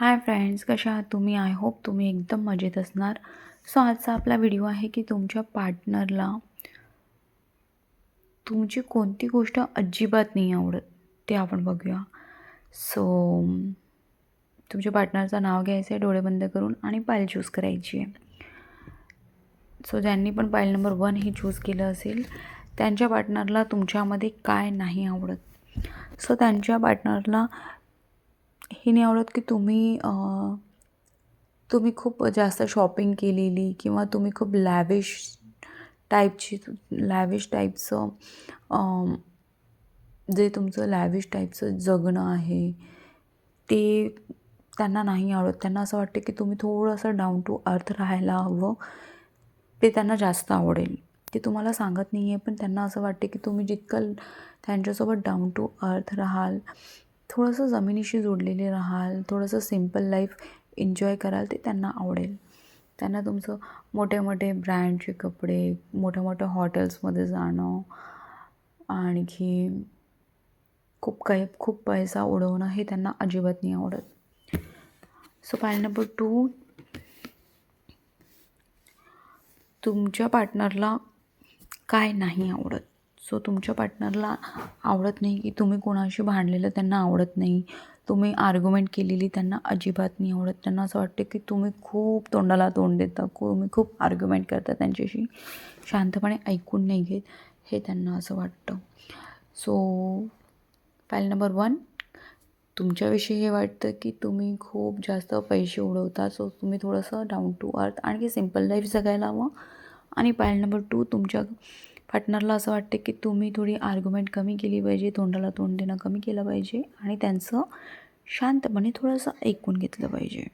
Hi friends, कशा आहात तुम्ही? आय होप तुम्ही एकदम मजेत असणार. सो आजचा आपला व्हिडिओ आहे की तुमच्या पार्टनरला तुमची कोणती गोष्ट अजिबात नाही आवडत ते आपण बघूया. सो तुमच्या पार्टनरचं नाव घ्यायचं आहे डोळे बंद करून आणि पाईल चूज करायची आहे. सो ज्यांनी पण पाईल नंबर 1 ही चूज केलं असेल त्यांच्या पार्टनरला तुमच्यामध्ये काय नाही आवडत. सो त्यांच्या पार्टनरला हे नाही आवडत की तुम्ही खूप जास्त शॉपिंग केलेली किंवा तुम्ही खूप लॅविश टाईपचं जे तुमचं लॅविश टाईपचं जगणं आहे ते त्यांना नाही आवडत. त्यांना असं वाटतं की तुम्ही थोडंसं डाऊन टू अर्थ राहायला हवं. ते त्यांना जास्त आवडेल. ते तुम्हाला सांगत नाही आहे, पण त्यांना असं वाटते की तुम्ही जितकं त्यांच्यासोबत डाऊन टू अर्थ राहाल, थोडंसं जमिनीशी जोडलेले राहाल, थोडंसं सिम्पल लाईफ एन्जॉय कराल, ते त्यांना आवडेल. त्यांना तुमचं मोठे-मोठे ब्रँडचे कपडे, मोठ्या-मोठ्या हॉटेल्समध्ये जाणं, आणखी खूप पैसा उडवणं हे त्यांना अजिबात नाही आवडत. सो पॉइंट नंबर 2, तुमच्या पार्टनरला काय नाही आवडत. सो तुमच्या पार्टनरला आवडत नाही की तुम्ही कोणाशी भांडलेलं त्यांना आवडत नाही. तुम्ही आर्ग्युमेंट केलेली त्यांना अजिबात नाही आवडत. त्यांना असं वाटतं की तुम्ही खूप तोंडाला तोंड देता, तुम्ही खूप आर्ग्युमेंट करता त्यांच्याशी, शांतपणे ऐकून नाही घेत, हे त्यांना असं वाटतं. सो फाईल नंबर 1, तुमच्याविषयी हे वाटतं की तुम्ही खूप जास्त पैसे उडवता. सो तुम्ही थोडंसं डाऊन टू अर्थ आणखी सिम्पल लाईफ जगायला हवं. आणि फाईल नंबर 2, तुमच्या पार्टनरला असं वाटते की तुम्ही थोडी आर्ग्युमेंट कमी केली पाहिजे, तोंडाला तोंड देणं कमी केलं पाहिजे आणि त्यांचं शांतपणे थोडंसं ऐकून घेतलं पाहिजे.